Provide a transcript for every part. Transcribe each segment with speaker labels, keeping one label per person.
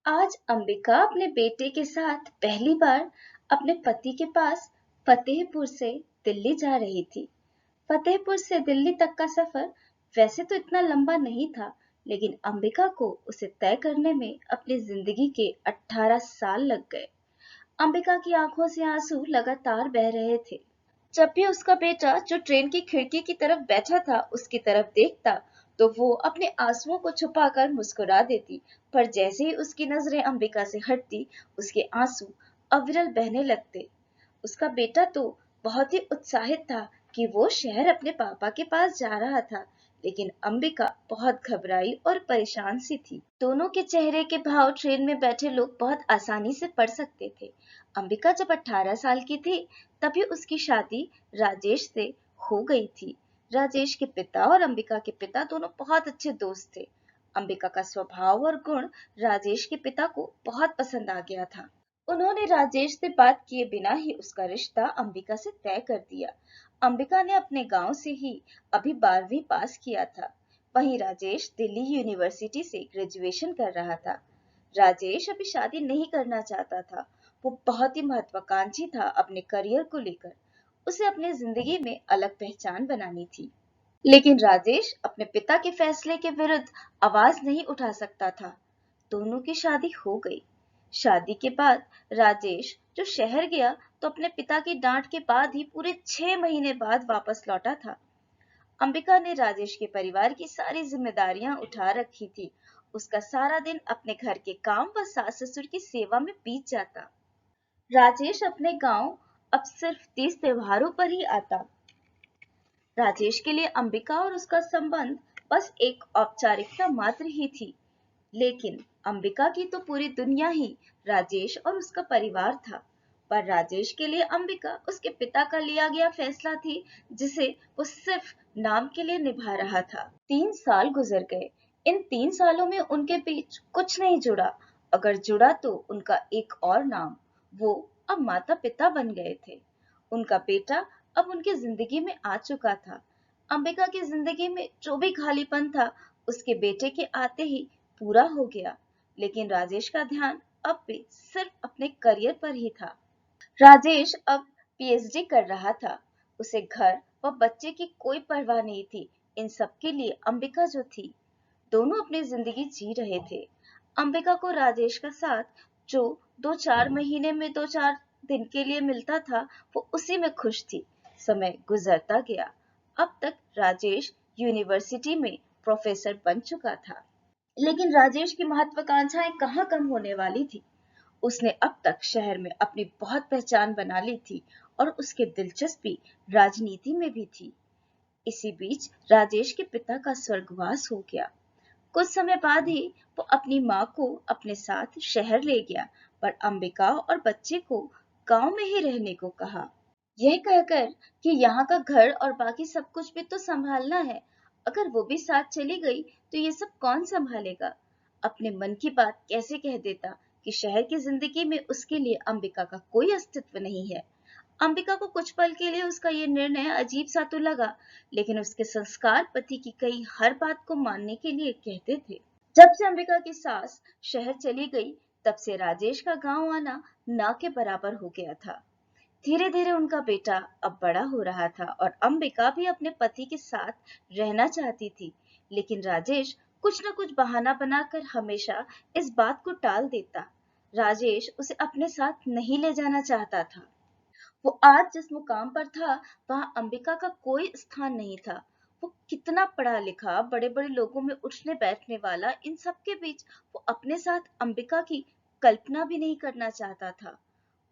Speaker 1: आज अंबिका अपने बेटे के साथ पहली बार अपने पति के पास फतेहपुर से दिल्ली जा रही थी। फतेहपुर से दिल्ली तक का सफर वैसे तो इतना लंबा नहीं था, लेकिन अंबिका को उसे तय करने में अपनी जिंदगी के 18 साल लग गए। अंबिका की आंखों से आंसू लगातार बह रहे थे। जब भी उसका बेटा जो ट्रेन की खिड़की की तरफ बैठा था उसकी तरफ देखता, तो वो अपने आंसुओं को छुपाकर मुस्कुरा देती। पर जैसे ही उसकी नजरें अंबिका से हटती, उसके आंसू अविरल बहने लगते। उसका बेटा तो बहुत ही उत्साहित था कि वो शहर अपने पापा के पास जा रहा था, लेकिन अंबिका बहुत घबराई और परेशान सी थी। दोनों के चेहरे के भाव ट्रेन में बैठे लोग बहुत आसानी से पढ़ सकते थे। अंबिका जब 18 साल की थी, तभी उसकी शादी राजेश से हो गई थी। राजेश के पिता और अंबिका के पिता दोनों बहुत अच्छे दोस्त थे। अंबिका का स्वभाव और गुण राजेश के पिता को बहुत पसंद आ गया था। उन्होंने राजेश से बात किए बिना ही उसका रिश्ता अंबिका से तय कर दिया। अंबिका ने अपने गांव से ही अभी 12वीं पास किया था। वहीं राजेश दिल्ली यूनिवर्सिटी से ग्रेजुएशन कर रहा था। राजेश अभी शादी नहीं करना चाहता था। वो बहुत ही महत्वाकांक्षी था अपने करियर को लेकर। उसे अपनी जिंदगी में अलग पहचान बनानी थी। लेकिन राजेश अपने पिता के फैसले के विरुद्ध आवाज नहीं उठा सकता था। दोनों की शादी हो गई। शादी के बाद राजेश जो शहर गया, तो अपने पिता की डांट के बाद ही पूरे 6 महीने बाद वापस लौटा था। अंबिका ने राजेश के परिवार की सारी जिम्मेदारियां उठा रखी थी। उसका सारा दिन अपने घर के काम व सास ससुर की सेवा में बीत जाता। राजेश अपने गांव अब सिर्फ तीज त्योहारों पर ही आता। राजेश के लिए अंबिका और उसका संबंध बस एक औपचारिकता मात्र ही थी। लेकिन अंबिका की तो पूरी दुनिया ही राजेश और उसका परिवार था। पर राजेश के लिए अंबिका उसके पिता का लिया गया फैसला थी, जिसे वो सिर्फ नाम के लिए निभा रहा था। 3 साल गुजर गए। इन 3 सालों में उनके बीच कुछ नहीं जुड़ा। अगर जुड़ा तो उनका एक और नाम। वो अब माता पिता बन गए थे। उनका बेटा अब उनकी जिंदगी में आ चुका था। अंबिका की जिंदगी में जो भी खालीपन था, उसके बेटे के आते ही पूरा हो गया। लेकिन राजेश का ध्यान अब भी सिर्फ अपने करियर पर ही था। राजेश अब पीएचडी कर रहा था। उसे घर व बच्चे की कोई परवाह नहीं थी। इन सब के लिए अंबिका जो थी, दोनों अपनी जिंदगी जी रहे थे। अंबिका को राजेश का साथ जो 2-4 महीने में 2-4 दिन के लिए मिलता था, वो उसी में खुश थी। समय गुजरता गया। अब तक राजेश यूनिवर्सिटी में प्रोफेसर बन चुका था। लेकिन राजेश की महत्वाकांक्षाएं कहाँ कम होने वाली थी। उसने अब तक शहर में अपनी बहुत पहचान बना ली थी और उसकी दिलचस्पी राजनीति में भी थी। इसी बीच राजेश के पिता का स्वर्गवास हो गया। कुछ समय बाद ही वो अपनी माँ को अपने साथ शहर ले गया, पर अंबिका और बच्चे को गांव में ही रहने को कहा। यह कहकर कि यहाँ का घर और बाकी सब कुछ भी तो संभालना है। अगर वो भी साथ चली गई तो ये सब कौन संभालेगा। अपने मन की बात कैसे कह देता कि शहर की जिंदगी में उसके लिए अंबिका का कोई अस्तित्व नहीं है। अंबिका को कुछ पल के लिए उसका ये निर्णय अजीब सा तो लगा, लेकिन उसके संस्कार पति की कही हर बात को मानने के लिए कहते थे। जब से अंबिका की सास शहर चली गई, तब से राजेश का गांव आना ना के बराबर हो गया था। धीरे धीरे उनका बेटा अब बड़ा हो रहा था और अंबिका भी अपने पति के साथ रहना चाहती थी। लेकिन राजेश कुछ न कुछ बहाना बनाकर हमेशा इस बात को टाल देता। राजेश उसे अपने साथ नहीं ले जाना चाहता था। वो आज जिस मुकाम पर था, वहां अंबिका का कोई स्थान नहीं था। वो कितना पढ़ा लिखा, बड़े बड़े लोगों में उठने बैठने वाला, इन सब के बीच वो अपने साथ अंबिका की कल्पना भी नहीं करना चाहता था।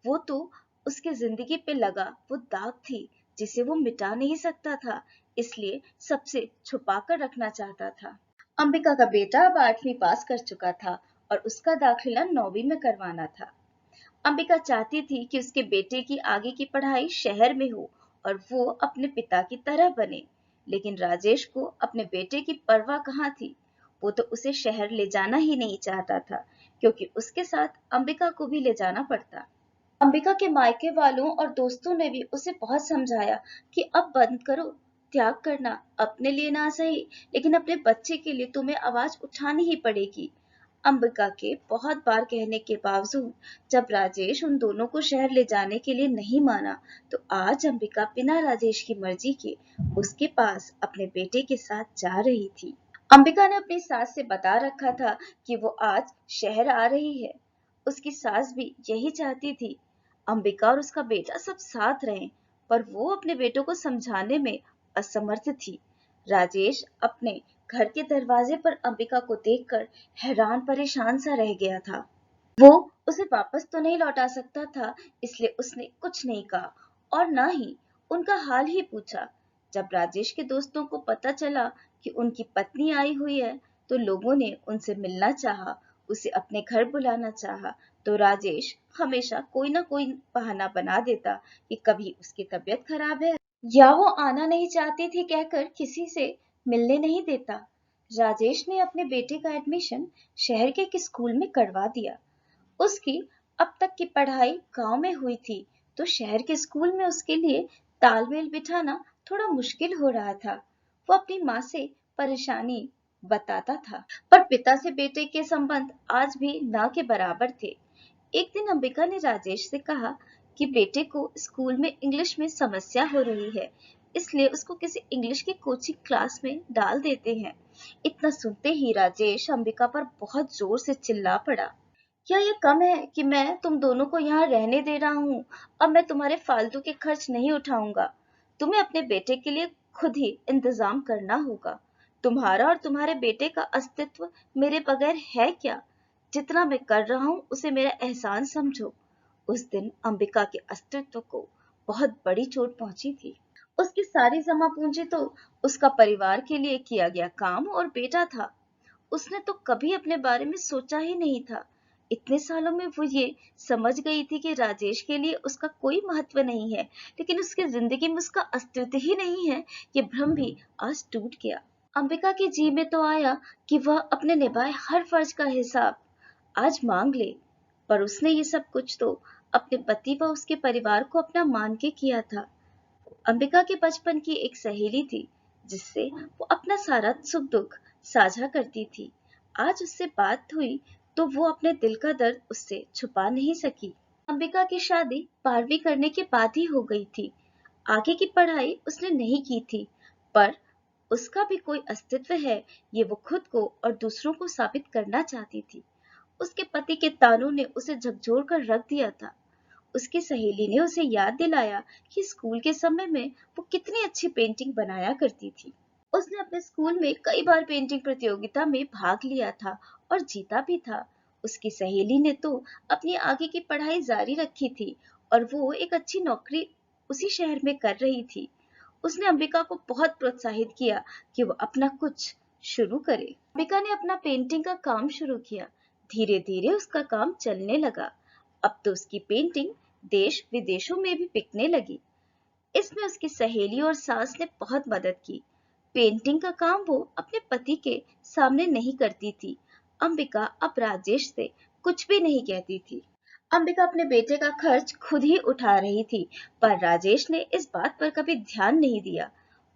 Speaker 1: वो तो उसकी जिंदगी पे लगा वो दाग थी, जिसे वो मिटा नहीं सकता था, इसलिए सबसे छुपा कर रखना चाहता था। अंबिका का बेटा अब 8वीं पास कर चुका था और उसका दाखिला 9वीं में करवाना था। अंबिका चाहती थी कि उसके बेटे की आगे की पढ़ाई शहर में हो और वो अपने पिता की तरह बने। लेकिन राजेश को अपने बेटे की परवाह कहाँ थी। वो तो उसे शहर ले जाना ही नहीं चाहता था, क्योंकि उसके साथ अंबिका को भी ले जाना पड़ता। अंबिका के मायके वालों और दोस्तों ने भी उसे बहुत समझाया कि अब बंद करो, त्याग करना, अपने लिए ना सही लेकिन अपने बच्चे के लिए तुम्हें आवाज उठानी ही पड़ेगी। अंबिका के बहुत बार कहने के बावजूद जब राजेश उन दोनों को शहर ले जाने के लिए नहीं माना, तो आज अंबिका बिना राजेश की मर्जी के उसके पास अपने बेटे के साथ जा रही थी। अंबिका ने अपनी सास से बता रखा था कि वो आज शहर आ रही है। उसकी सास भी यही चाहती थी। अंबिका और उसका बेटा सब साथ रहें, पर वो अपने बेटों को समझाने में असमर्थ थी। राजेश अपने घर के दरवाजे पर अंबिका को देखकर हैरान परेशान सा रह गया था। वो उसे वापस तो नहीं लौटा सकता था, इसलिए उसने कुछ नहीं कहा और ना ही उनका हाल ही पूछा। जब राजेश के दोस्तों को पता चला कि उनकी पत्नी आई हुई है, तो लोगों ने उनसे मिलना चाहा, उसे अपने घर बुलाना चाहा, तो राजेश हमेशा कोई ना कोई बहाना बना देता कि कभी उसकी तबीयत खराब है या वो आना नहीं चाहती थी कहकर किसी से मिलने नहीं देता। राजेश ने अपने बेटे का एडमिशन शहर के एक स्कूल में करवा दिया। उसकी अब तक की पढ़ाई गांव में हुई थी, तो शहर के स्कूल में उसके लिए तालमेल बिठाना थोड़ा मुश्किल हो रहा था। वो अपनी माँ से परेशानी बताता था, पर पिता से बेटे के संबंध आज भी ना के बराबर थे। एक दिन अंबिका ने राजेश से कहा कि बेटे को स्कूल में इंग्लिश में समस्या हो रही है, इसलिए उसको किसी इंग्लिश की कोचिंग क्लास में डाल देते हैं। इतना सुनते ही राजेश अंबिका पर बहुत जोर से चिल्ला पड़ा। क्या ये कम है कि मैं तुम दोनों को यहाँ रहने दे रहा हूँ? अब मैं तुम्हारे फालतू के खर्च नहीं उठाऊंगा। तुम्हें अपने बेटे के लिए खुद ही इंतजाम करना होगा। तुम्हारा और तुम्हारे बेटे का अस्तित्व मेरे बगैर है क्या? जितना मैं कर रहा हूँ उसे मेरा एहसान समझो। उस दिन अंबिका के अस्तित्व को बहुत बड़ी चोट पहुंची थी। उसकी सारी जमा पूंजी तो उसका परिवार के लिए किया गया काम और बेटा था। उसने तो कभी अपने बारे में सोचा ही नहीं था। इतने सालों में वो ये समझ गई थी कि राजेश के लिए उसका कोई महत्व नहीं है, लेकिन उसकी जिंदगी में उसका अस्तित्व ही नहीं है। ये भ्रम भी आज टूट गया। अंबिका के जी में तो आया कि वह अपने निभाए हर फर्ज का हिसाब आज मांग ले, पर उसने ये सब कुछ तो अपने पति व उसके परिवार को अपना मान के किया था। अंबिका के बचपन की एक सहेली थी, जिससे वो अपना सारा सुख दुख साझा करती थी। आज उससे बात हुई तो वो अपने दिल का दर्द उससे छुपा नहीं सकी। अंबिका की शादी 12वीं करने के बाद ही हो गई थी। आगे की पढ़ाई उसने नहीं की थी, पर उसका भी कोई अस्तित्व है, ये वो खुद को और दूसरों को साबित करना चाहती थी। उसके पति के तानों ने उसे झकझोर कर रख दिया था। उसकी सहेली ने उसे याद दिलाया कि स्कूल के समय में वो कितनी अच्छी पेंटिंग बनाया करती थी। उसने अपने स्कूल में कई बार पेंटिंग प्रतियोगिता में भाग लिया था और जीता भी था। उसकी सहेली ने तो अपनी आगे की पढ़ाई जारी रखी थी और वो एक अच्छी नौकरी उसी शहर में कर रही थी। उसने अंबिका को बहुत प्रोत्साहित किया कि वो अपना कुछ शुरू करे। अंबिका ने अपना पेंटिंग का काम शुरू किया। धीरे धीरे उसका काम चलने लगा। अब तो उसकी पेंटिंग देश विदेशों में भी बिकने लगी। इसमें उसकी सहेली और सास ने बहुत मदद की। पेंटिंग का काम वो अपने पति के सामने नहीं करती थी। अंबिका अब राजेश से कुछ भी नहीं कहती थी। अंबिका अपने बेटे का खर्च खुद ही उठा रही थी, पर राजेश ने इस बात पर कभी ध्यान नहीं दिया।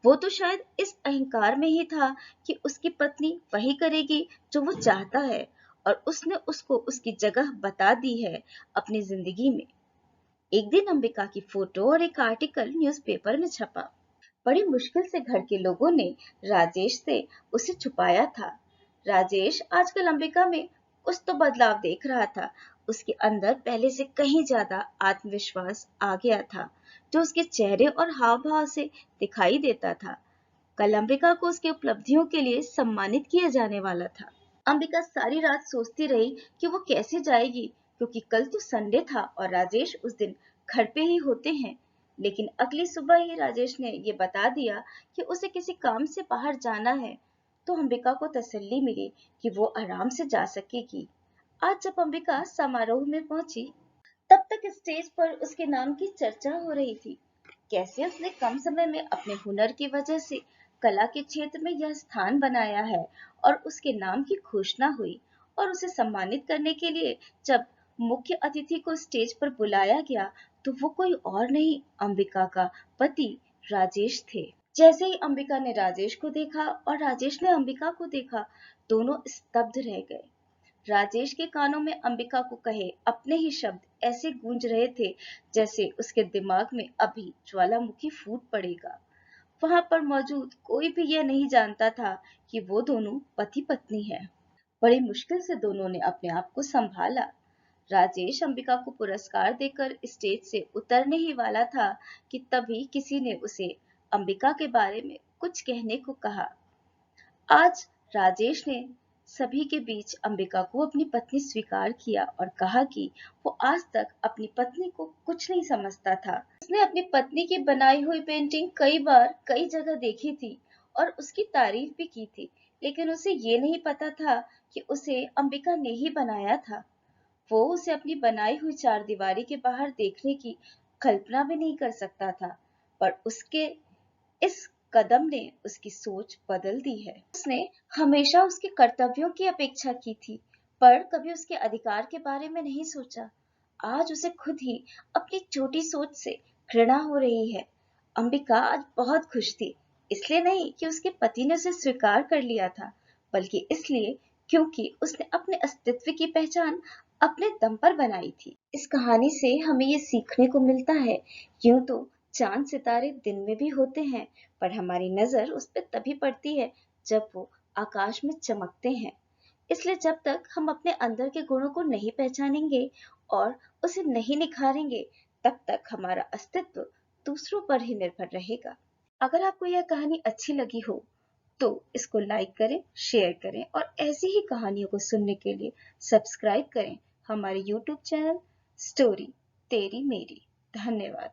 Speaker 1: वो तो शायद इस अहंकार में ही था कि उसकी पत्नी वही करेगी जो वो चाहता है, और उसने उसको उसकी जगह बता दी है अपनी जिंदगी में। एक दिन अंबिका की फोटो और एक आर्टिकल न्यूज़पेपर में छपा। बड़ी मुश्किल से घर के लोगों ने राजेश से उसे छुपाया था। राजेश आजकल अंबिका में कुछ तो बदलाव देख रहा था। उसके अंदर पहले से कहीं ज्यादा आत्मविश्वास आ गया था, जो उसके चेहरे और हाव भाव से दिखाई देता था। कल अंबिका को उसकी उपलब्धियों के लिए सम्मानित किया जाने वाला था। अंबिका सारी रात सोचती रही कि वो कैसे जाएगी, क्योंकि कल तो संडे था और राजेश उस दिन घर पे ही होते हैं। लेकिन अगली सुबह ही राजेश ने ये बता दिया कि उसे किसी काम से बाहर जाना है, तो अंबिका को तसल्ली मिली कि वो आराम से जा सकेगी। आज जब अंबिका समारोह में पहुंची, तब तक स्टेज पर उसके नाम की चर्चा हो रही थी। कैसे उसने कम समय में अपने हुनर की वजह से कला के क्षेत्र में यह स्थान बनाया है, और उसके नाम की घोषणा हुई। और उसे सम्मानित करने के लिए जब मुख्य अतिथि को स्टेज पर बुलाया गया, तो वो कोई और नहीं, अंबिका का पति राजेश थे। जैसे ही अंबिका ने राजेश को देखा और राजेश ने अंबिका को देखा, दोनों स्तब्ध रह गए। राजेश के कानों में अंबिका को कहे अपने ही शब्द ऐसे गूंज रहे थे जैसे उसके दिमाग में अभी ज्वालामुखी फूट पड़ेगा। वहां पर मौजूद कोई भी यह नहीं जानता था कि वो दोनों पति पत्नी हैं। बड़ी मुश्किल से दोनों ने अपने आप को संभाला। राजेश अंबिका को पुरस्कार देकर स्टेज से उतरने ही वाला था कि तभी किसी ने उसे अंबिका के बारे में कुछ कहने को कहा। आज राजेश ने सभी के बीच अंबिका को अपनी पत्नी स्वीकार किया और कहा कि वो आज तक अपनी पत्नी को कुछ नहीं समझता था। उसने अपनी पत्नी की बनाई हुई पेंटिंग कई बार कई जगह देखी थी और उसकी तारीफ भी की थी, लेकिन उसे ये नहीं पता था कि उसे अंबिका ने ही बनाया था। वो उसे अपनी बनाई हुई चारदीवारी के बाहर देखने की कल्पना भी नहीं कर सकता था, पर उसके इस कदम ने उसकी सोच बदल दी है। उसने हमेशा उसके कर्तव्यों की अपेक्षा की थी, पर कभी उसके अधिकार के बारे में नहीं सोचा। आज उसे खुद ही अपनी छोटी सोच से घृणा हो रही है। अंबिका आज बहुत खुश थी, इसलिए नहीं कि उसके पति ने उसे स्वीकार कर लिया था, बल्कि इसलिए क्योंकि उसने अपने अस्तित्व की पहचान अपने दम पर बनाई थी। इस कहानी से हमें ये सीखने को मिलता है, यूं तो चांद सितारे दिन में भी होते हैं, पर हमारी नजर उस पर तभी पड़ती है जब वो आकाश में चमकते हैं। इसलिए जब तक हम अपने अंदर के गुणों को नहीं पहचानेंगे और उसे नहीं निखारेंगे, तब तक हमारा अस्तित्व दूसरों पर ही निर्भर रहेगा। अगर आपको यह कहानी अच्छी लगी हो तो इसको लाइक करें, शेयर करें और ऐसी ही कहानियों को सुनने के लिए सब्सक्राइब करें हमारे YouTube चैनल स्टोरी तेरी मेरी। धन्यवाद।